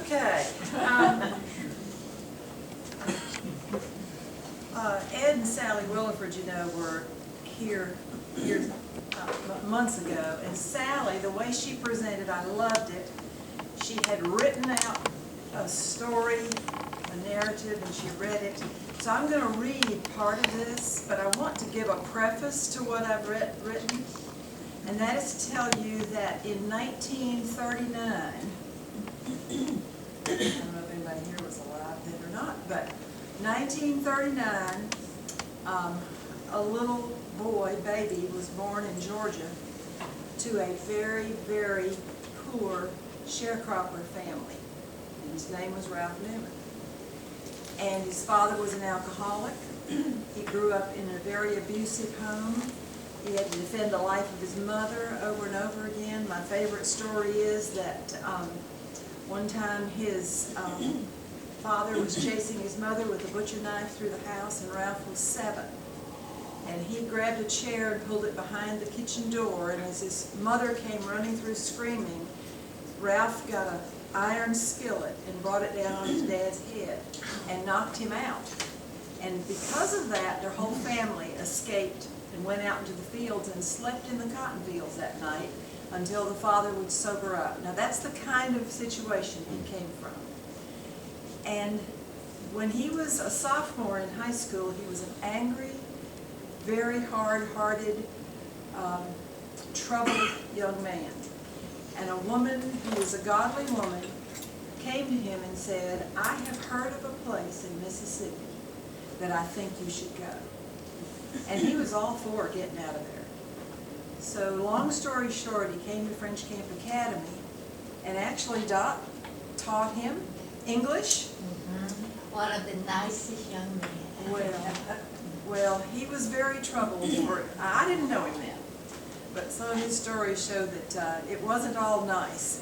Okay. Ed and Sally Williford, you know, were here months ago, and Sally, the way she presented, I loved it. She had written out a story, a narrative, and she read it. So I'm going to read part of this, but I want to give a preface to what I've written, and that is to tell you that in 1939, I don't know if anybody here was alive then or not, but 1939, a little boy, baby, was born in Georgia to a very, very poor sharecropper family. And his name was Ralph Newman. And his father was an alcoholic. He grew up in a very abusive home. He had to defend the life of his mother over and over again. My favorite story is that one time his father was chasing his mother with a butcher knife through the house, and Ralph was 7. And he grabbed a chair and pulled it behind the kitchen door, and as his mother came running through screaming, Ralph got an iron skillet and brought it down on his dad's head and knocked him out. And because of that, their whole family escaped and went out into the fields and slept in the cotton fields that night until the father would sober up. Now that's the kind of situation he came from. And when he was a sophomore in high school, he was an angry, very hard-hearted, troubled young man. And a woman who was a godly woman came to him and said, "I have heard of a place in Mississippi that I think you should go." And he was all for getting out of there. So long story short, he came to French Camp Academy, and actually Dot taught him English. One of the nicest young men. Well, he was very troubled. I didn't know him then, but some of his stories show that it wasn't all nice.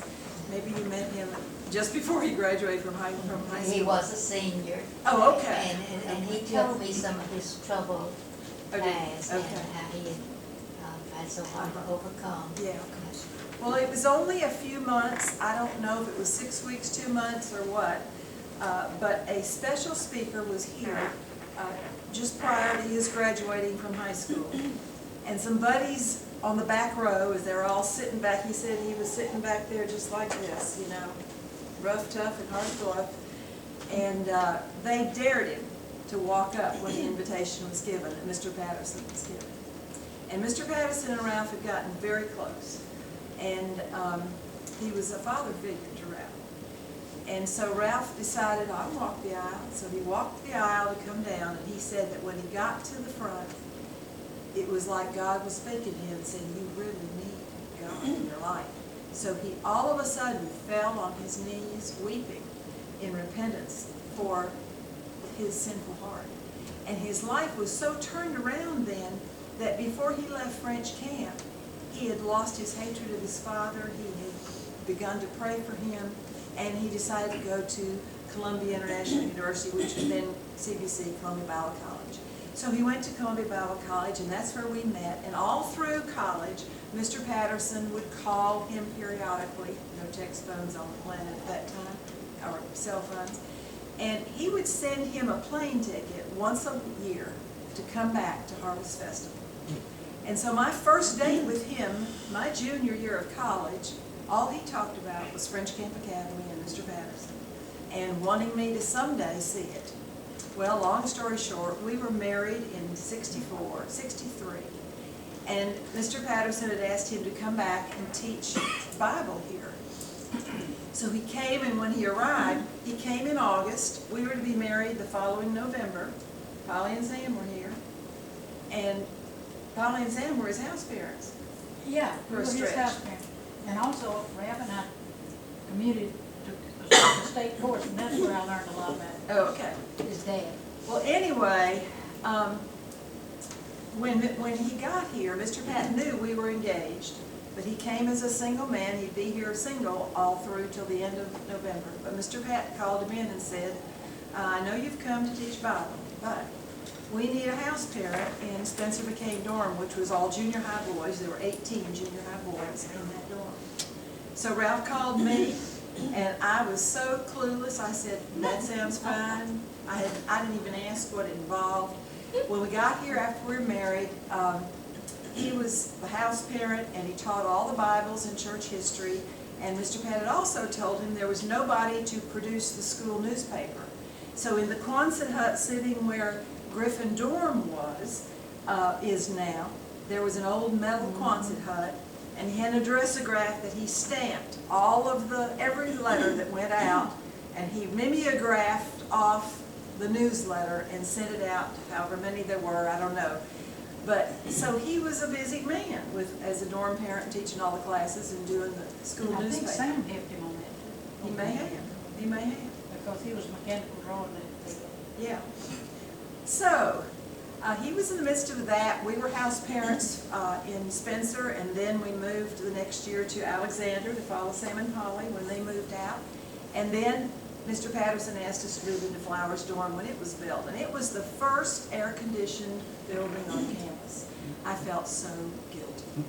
Maybe you met him just before he graduated from high school. He was a senior. Oh, okay. And he told me some of his troubled past and okay. how he had so hard to overcome. Yeah. Well, it was only a few months. I don't know if it was 6 weeks, 2 months, or what. But a special speaker was here just prior to his graduating from high school. And some buddies on the back row, as they're all sitting back, he said he was sitting back there just like this, you know, rough, tough, and hard fluff. And they dared him to walk up when the invitation was given, and Mr. Patterson was given. And Mr. Patterson and Ralph had gotten very close. And he was a father figure to Ralph. And so Ralph decided, I'll walk the aisle. So he walked the aisle to come down, and he said that when he got to the front, it was like God was speaking to him and saying, "You really need God in your life." So he all of a sudden fell on his knees weeping in repentance for his sinful heart. And his life was so turned around then that before he left French camp, he had lost his hatred of his father. He had begun to pray for him, and he decided to go to Columbia International University, which was then CBC, Columbia Bible College. So he went to Columbia Bible College, and that's where we met. And all through college, Mr. Patterson would call him periodically. No text phones on the planet at that time, or cell phones. And he would send him a plane ticket once a year to come back to Harvest Festival. And so my first date with him, my junior year of college, all he talked about was French Camp Academy and Mr. Patterson, and wanting me to someday see it. Well, long story short, we were married in 63, and Mr. Patterson had asked him to come back and teach Bible here. So he came, and when he arrived, he came in August. We were to be married the following November. Polly and Sam were here, and Polly and Sam were his house parents. Yeah, For a we were his stretch. house parents. And also, Ralph and I commuted to the state courts, and that's where I learned a lot about Oh, okay. his dad. Well, anyway, when he got here, Mr. Pat knew we were engaged, but he came as a single man. He'd be here single all through till the end of November. But Mr. Pat called him in and said, "I know you've come to teach Bible, but we need a house parent in Spencer McCain dorm," which was all junior high boys. There were 18 junior high boys in that dorm. So Ralph called me, And I was so clueless, I said, that sounds fine. I didn't even ask what it involved. When we got here after we were married, he was the house parent and he taught all the Bibles and church history. And Mr. Pat had also told him there was nobody to produce the school newspaper. So in the Quonset hut sitting where Griffin Dorm is now, there was an old metal Quonset hut, and he had a addressograph that he stamped every letter that went out, and he mimeographed off the newsletter and sent it out, however many there were, I don't know. But, so he was a busy man as a dorm parent, teaching all the classes and doing the school I newspaper. think Sam helped him on that too. He may have, he may have. Because he was mechanical drawing that. Yeah. So, he was in the midst of that. We were house parents in Spencer, and then we moved the next year to Alexander to follow Sam and Polly when they moved out. And then Mr. Patterson asked us to move into Flowers Dorm when it was built. And it was the first air-conditioned building on campus. I felt so guilty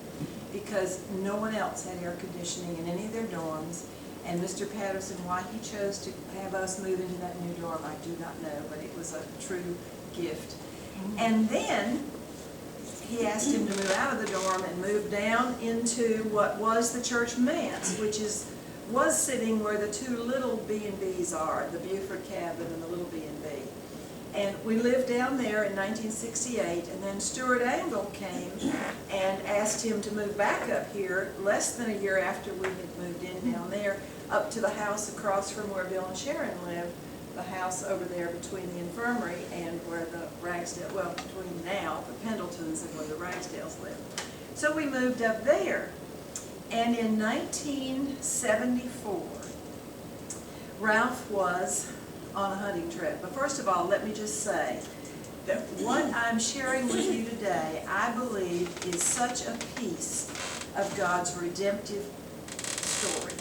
because no one else had air conditioning in any of their dorms. And Mr. Patterson, why he chose to have us move into that new dorm, I do not know, but it was a true gift. And then he asked him to move out of the dorm and move down into what was the church manse, which was sitting where the two little B&Bs are, the Buford cabin and the little B&B. And we lived down there in 1968, and then Stuart Angle came and asked him to move back up here less than a year after we had moved in down there, up to the house across from where Bill and Sharon lived, the house over there between the infirmary and where the Ragsdale, well, between now the Pendletons and where the Ragsdales live. So we moved up there. And in 1974, Ralph was on a hunting trip. But first of all, let me just say that what I'm sharing with you today, I believe, is such a piece of God's redemptive story.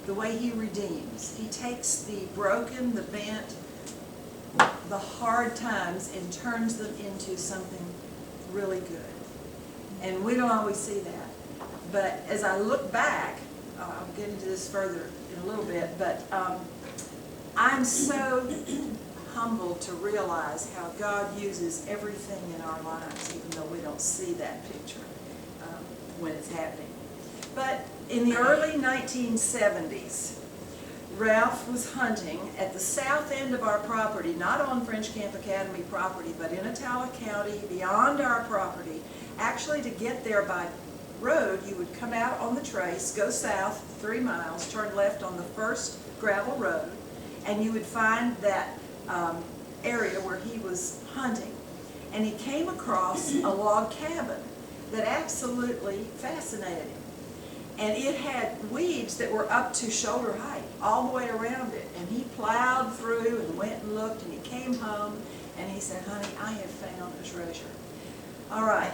The way He redeems. He takes the broken, the bent, the hard times and turns them into something really good. And we don't always see that. But as I look back, I'll get into this further in a little bit, but I'm so humbled to realize how God uses everything in our lives, even though we don't see that picture when it's happening. But in the early 1970s, Ralph was hunting at the south end of our property, not on French Camp Academy property, but in Attala County, beyond our property. Actually, to get there by road, you would come out on the trace, go south 3 miles, turn left on the first gravel road, and you would find that area where he was hunting. And he came across a log cabin that absolutely fascinated him. And it had weeds that were up to shoulder height, all the way around it. And he plowed through and went and looked, and he came home, and he said, "Honey, I have found a treasure." All right.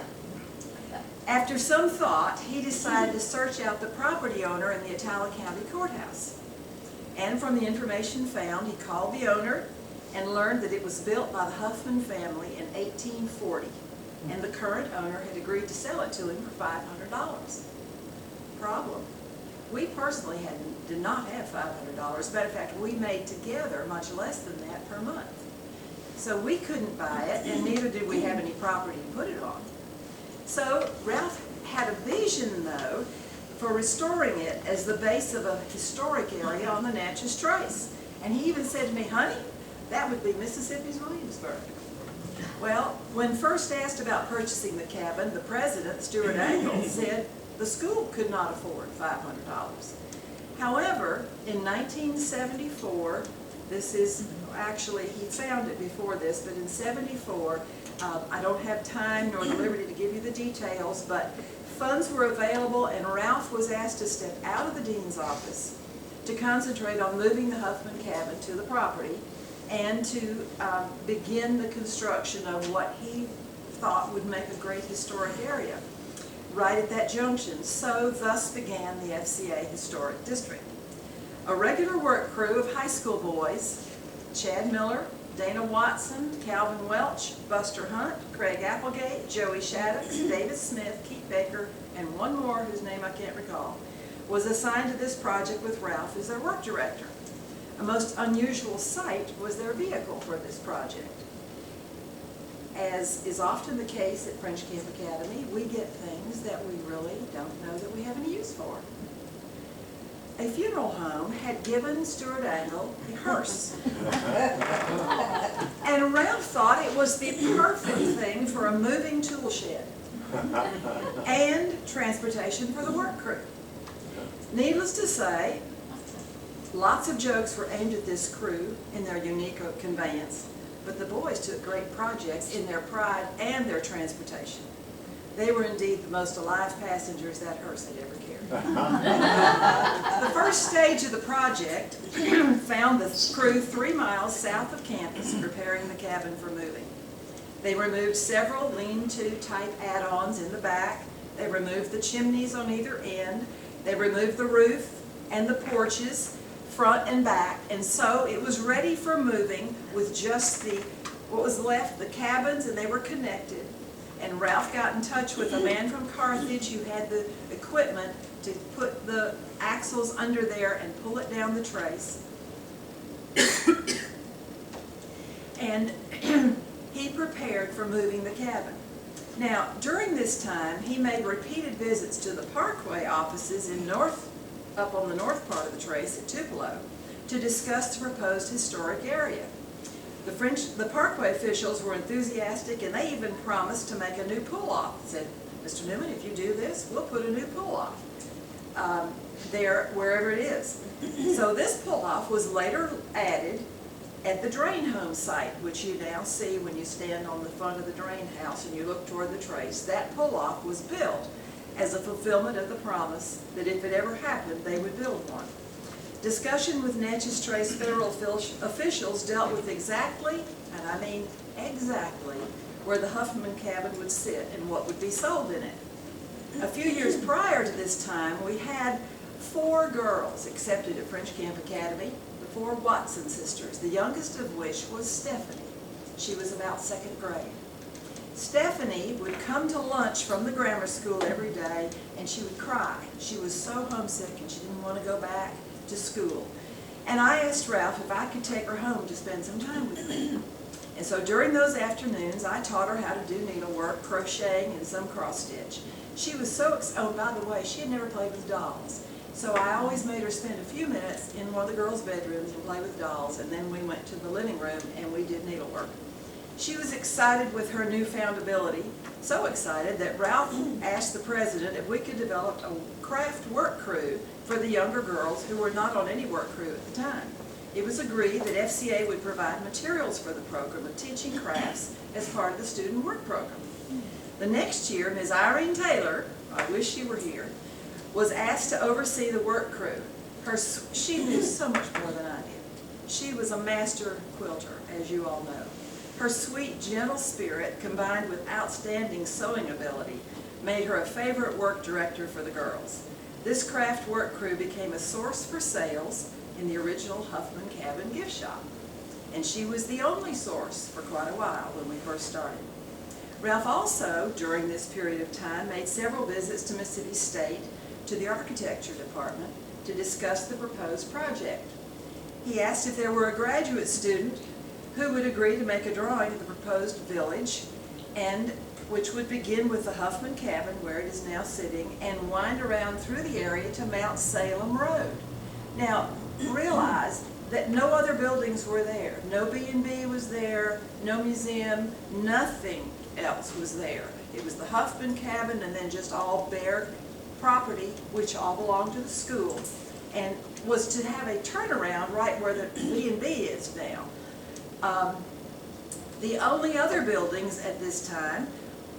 After some thought, he decided to search out the property owner in the Attala County Courthouse. And from the information found, he called the owner and learned that it was built by the Huffman family in 1840. And the current owner had agreed to sell it to him for $500. Problem. We personally did not have $500. Matter of fact, we made together much less than that per month. So we couldn't buy it, and neither did we have any property to put it on. So Ralph had a vision, though, for restoring it as the base of a historic area on the Natchez Trace. And he even said to me, "Honey, that would be Mississippi's Williamsburg." Well, when first asked about purchasing the cabin, the president, Stuart Angle, said the school could not afford $500. However, in 1974, this is actually, he found it before this, but in 74, I don't have time nor the liberty to give you the details, but funds were available and Ralph was asked to step out of the dean's office to concentrate on moving the Huffman cabin to the property and to begin the construction of what he thought would make a great historic area right at that junction. So thus began the FCA Historic District. A regular work crew of high school boys, Chad Miller, Dana Watson, Calvin Welch, Buster Hunt, Craig Applegate, Joey Shaddix, David Smith, Keith Baker, and one more whose name I can't recall, was assigned to this project with Ralph as their work director. A most unusual sight was their vehicle for this project. As is often the case at French Camp Academy, we get things that we really don't know that we have any use for. A funeral home had given Stuart Angle a hearse. And Ralph thought it was the perfect thing for a moving tool shed and transportation for the work crew. Needless to say, lots of jokes were aimed at this crew in their unique conveyance, but the boys took great projects in their pride and their transportation. They were indeed the most alive passengers that hearse had ever carried. The first stage of the project found the crew 3 miles south of campus preparing the cabin for moving. They removed several lean-to type add-ons in the back. They removed the chimneys on either end. They removed the roof and the porches, front and back, and so it was ready for moving with just what was left, the cabins, and they were connected. And Ralph got in touch with a man from Carthage who had the equipment to put the axles under there and pull it down the trace. And he prepared for moving the cabin. Now, during this time, he made repeated visits to the Parkway offices up on the north part of the trace at Tupelo to discuss the proposed historic area. The Parkway officials were enthusiastic, and they even promised to make a new pull-off. Said, Mr. Newman, if you do this, we'll put a new pull-off there, wherever it is. So this pull-off was later added at the drain home site, which you now see when you stand on the front of the drain house and you look toward the trace. That pull-off was built as a fulfillment of the promise that if it ever happened, they would build one. Discussion with Natchez Trace federal officials dealt with exactly, and I mean exactly, where the Huffman cabin would sit and what would be sold in it. A few years prior to this time, we had 4 girls accepted at French Camp Academy, the 4 Watson sisters, the youngest of which was Stephanie. She was about 2nd grade. Stephanie would come to lunch from the grammar school every day, and she would cry. She was so homesick and she didn't want to go back to school. And I asked Ralph if I could take her home to spend some time with me. And so during those afternoons, I taught her how to do needlework, crocheting, and some cross-stitch. She was so oh, by the way, she had never played with dolls. So I always made her spend a few minutes in one of the girls' bedrooms and play with dolls, and then we went to the living room and we did needlework. She was excited with her newfound ability, so excited that Ralph asked the president if we could develop a craft work crew for the younger girls who were not on any work crew at the time. It was agreed that FCA would provide materials for the program of teaching crafts as part of the student work program. The next year, Ms. Irene Taylor, I wish she were here, was asked to oversee the work crew. She knew so much more than I did. She was a master quilter, as you all know. Her sweet, gentle spirit, combined with outstanding sewing ability, made her a favorite work director for the girls. This craft work crew became a source for sales in the original Huffman Cabin gift shop. And she was the only source for quite a while when we first started. Ralph also, during this period of time, made several visits to Mississippi State to the architecture department to discuss the proposed project. He asked if there were a graduate student who would agree to make a drawing of the proposed village, and which would begin with the Huffman Cabin, where it is now sitting, and wind around through the area to Mount Salem Road. Now, realize that no other buildings were there. No B&B was there, no museum, nothing else was there. It was the Huffman Cabin and then just all bare property, which all belonged to the school, and was to have a turnaround right where the B&B is now. The only other buildings at this time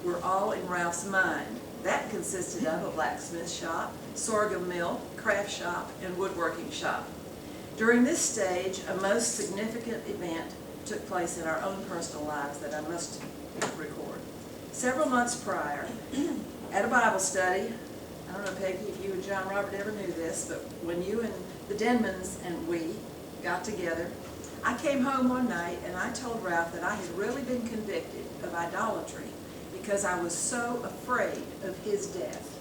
were all in Ralph's mind. That consisted of a blacksmith shop, sorghum mill, craft shop, and woodworking shop. During this stage, a most significant event took place in our own personal lives that I must record. Several months prior, at a Bible study, I don't know, Peggy, if you and John Robert ever knew this, but when you and the Denmans and we got together, I came home one night and I told Ralph that I had really been convicted of idolatry because I was so afraid of his death.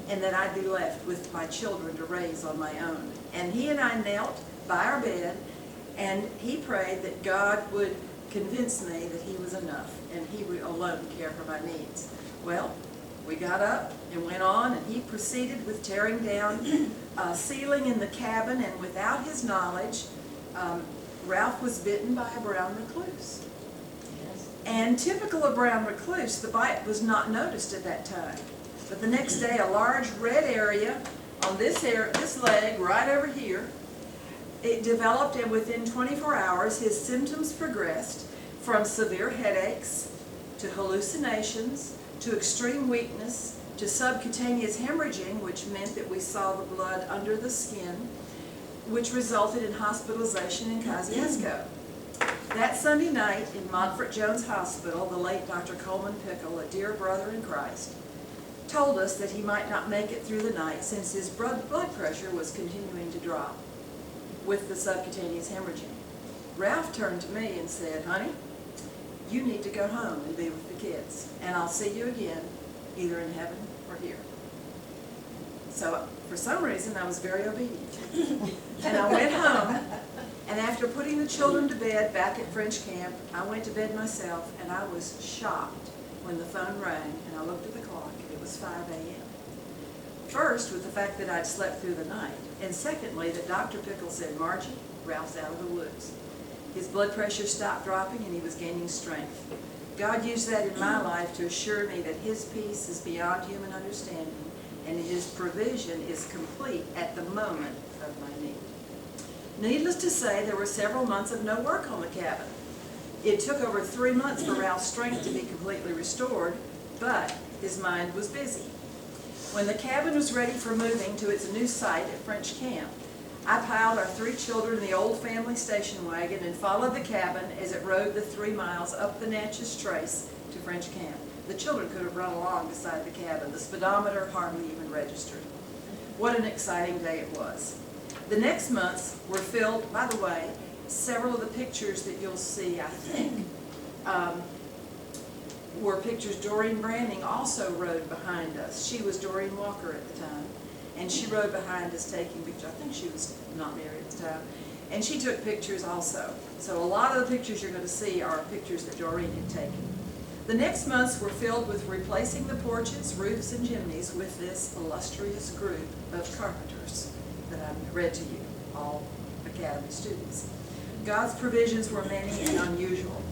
and that I'd be left with my children to raise on my own. And he and I knelt by our bed, and he prayed that God would convince me that he was enough and he would alone care for my needs. Well, we got up and went on, and he proceeded with tearing down ceiling in the cabin, and without his knowledge, Ralph was bitten by a brown recluse. Yes. And typical of brown recluse, the bite was not noticed at that time. But the next day, a large red area on this leg right over here, it developed, and within 24 hours, his symptoms progressed from severe headaches to hallucinations to extreme weakness to subcutaneous hemorrhaging, which meant that we saw the blood under the skin, which resulted in hospitalization in Kosciuszko. That Sunday night in Montfort Jones Hospital, the late Dr. Coleman Pickle, a dear brother in Christ, told us that he might not make it through the night since his blood pressure was continuing to drop with the subcutaneous hemorrhaging. Ralph turned to me and said, "Honey, you need to go home and be with the kids, and I'll see you again, either in heaven or here." So, for some reason, I was very obedient. And I went home, and after putting the children to bed back at French camp, I went to bed myself, and I was shocked when the phone rang, and I looked at the clock, and it was 5 a.m. First, with the fact that I'd slept through the night, and secondly, that Dr. Pickle said, "Margie, Ralph's out of the woods. His blood pressure stopped dropping, and he was gaining strength." God used that in my life to assure me that his peace is beyond human understanding, and his provision is complete at the moment of my need. Needless to say, there were several months of no work on the cabin. It took over 3 months for Ralph's strength to be completely restored, but his mind was busy. When the cabin was ready for moving to its new site at French camp, I piled our 3 children in the old family station wagon and followed the cabin as it rode the 3 miles up the Natchez Trace to French camp. The children could have run along beside the cabin. The speedometer hardly even registered. What an exciting day it was. The next months were filled, by the way, several of the pictures that you'll see, I think, were pictures Doreen Branding also rode behind us. She was Doreen Walker at the time, and she rode behind us taking pictures. I think she was not married at the time. And she took pictures also. So a lot of the pictures you're going to see are pictures that Doreen had taken. The next months were filled with replacing the porches, roofs, and chimneys with this illustrious group of carpenters that I read to you, all Academy students. God's provisions were many and unusual.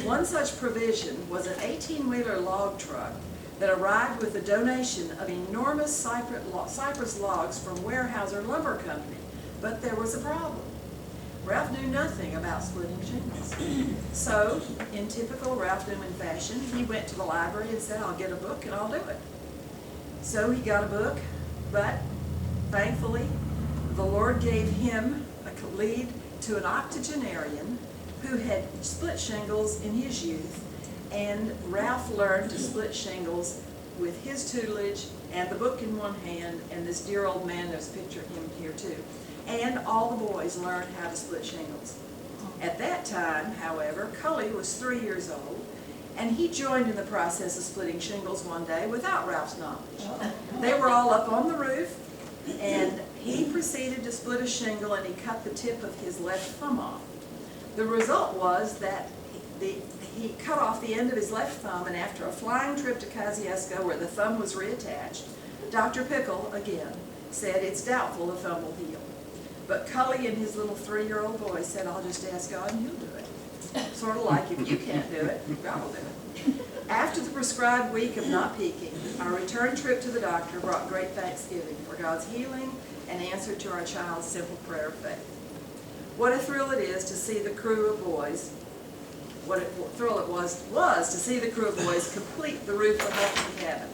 One such provision was an 18-wheeler log truck that arrived with a donation of enormous cypress logs from Weyerhaeuser Lumber Company. But there was a problem. Ralph knew nothing about splitting shingles. So, in typical Ralph Newman fashion, he went to the library and said, "I'll get a book and I'll do it." So he got a book, but thankfully, the Lord gave him a lead to an octogenarian who had split shingles in his youth, and Ralph learned to split shingles with his tutelage and the book in one hand, and this dear old man, there's a picture of him here too. And all the boys learned how to split shingles. At that time, however, Cully was 3 years old, and he joined in the process of splitting shingles one day without Ralph's knowledge. They were all up on the roof, and he proceeded to split a shingle, and he cut the tip of his left thumb off. The result was that he cut off the end of his left thumb, and after a flying trip to Kosciuszko where the thumb was reattached, Dr. Pickle, again, said it's doubtful the thumb will heal. But Cully and his little 3-year-old boy said, "I'll just ask God and he'll do it." Sort of like, if you can't do it, God will do it. After the prescribed week of not peaking, our return trip to the doctor brought great thanksgiving for God's healing and answer to our child's simple prayer of faith. What a thrill it is to see the crew of boys, what a thrill it was to see the crew of boys complete the roof of the cabin.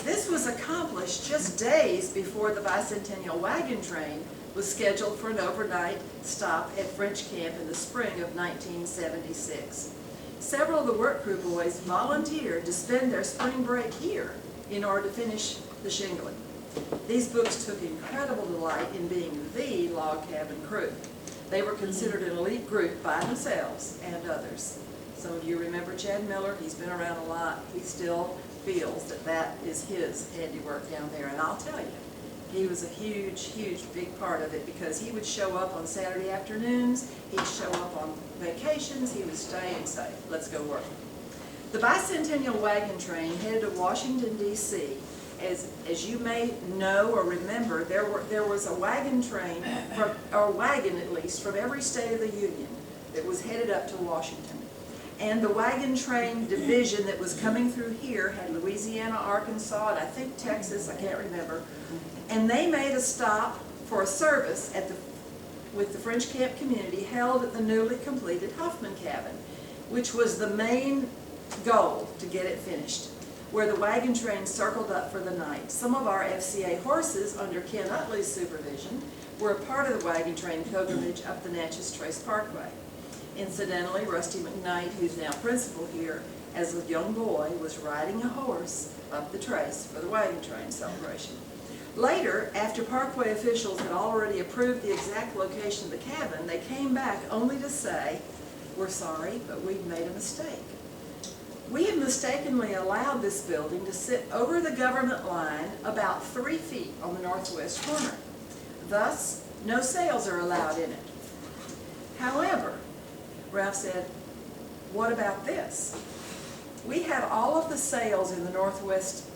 This was accomplished just days before the bicentennial wagon train was scheduled for an overnight stop at French camp in the spring of 1976. Several of the work crew boys volunteered to spend their spring break here in order to finish the shingling. These books took incredible delight in being the log cabin crew. They were considered an elite group by themselves and others. Some of you remember Chad Miller. He's been around a lot. He's still feels that that is his handiwork down there. And I'll tell you, he was a huge, huge, big part of it, because he would show up on Saturday afternoons, he'd show up on vacations, he would stay and say, let's go work. The bicentennial wagon train headed to Washington, D.C. As you may know or remember, there was a wagon train, or a wagon at least, from every state of the Union that was headed up to Washington. And the wagon train division that was coming through here had Louisiana, Arkansas, and I think Texas, I can't remember. And they made a stop for a service with the French camp community held at the newly completed Huffman cabin, which was the main goal to get it finished, where the wagon train circled up for the night. Some of our FCA horses, under Ken Utley's supervision, were a part of the wagon train pilgrimage up the Natchez Trace Parkway. Incidentally, Rusty McKnight, who's now principal here, as a young boy, was riding a horse up the trace for the wagon train celebration. Later, after Parkway officials had already approved the exact location of the cabin, they came back only to say, we're sorry, but we've made a mistake. We have mistakenly allowed this building to sit over the government line about 3 feet on the northwest corner. Thus, no sales are allowed in it. However, Ralph said, what about this? We have all of the sales in the northwest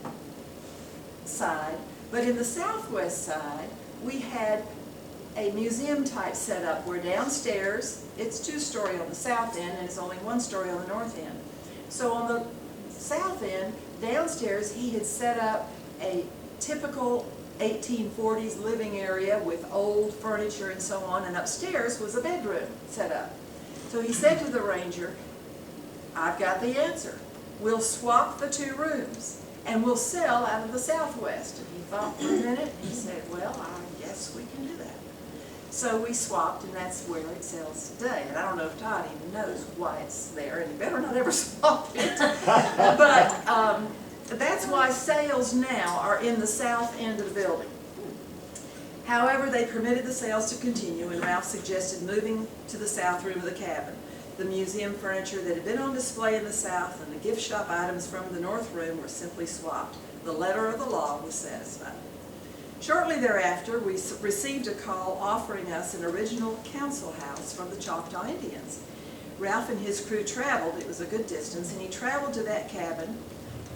side, but in the southwest side, we had a museum type setup where downstairs, it's 2-story on the south end and it's only 1-story on the north end. So on the south end, downstairs, he had set up a typical 1840s living area with old furniture and so on, and upstairs was a bedroom set up. So he said to the ranger, I've got the answer. We'll swap the 2 rooms and we'll sell out of the southwest. And he thought for a minute, he said, well, I guess we can do that. So we swapped, and that's where it sells today. And I don't know if Todd even knows why it's there, and you better not ever swap it. But that's why sales now are in the south end of the building. However, they permitted the sales to continue, and Ralph suggested moving to the south room of the cabin. The museum furniture that had been on display in the south and the gift shop items from the north room were simply swapped. The letter of the law was satisfied. Shortly thereafter, we received a call offering us an original council house from the Choctaw Indians. Ralph and his crew traveled, it was a good distance, and he traveled to that cabin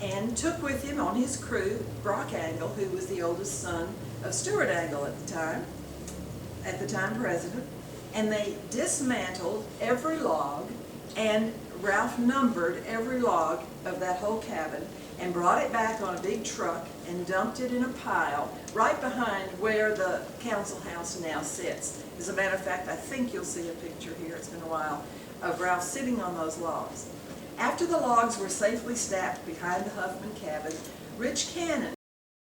and took with him on his crew Brock Angle, who was the oldest son of Stuart Angle at the time president, and they dismantled every log, and Ralph numbered every log of that whole cabin and brought it back on a big truck and dumped it in a pile right behind where the council house now sits. As a matter of fact, I think you'll see a picture here, it's been a while, of Ralph sitting on those logs. After the logs were safely stacked behind the Huffman cabin, Rich Cannon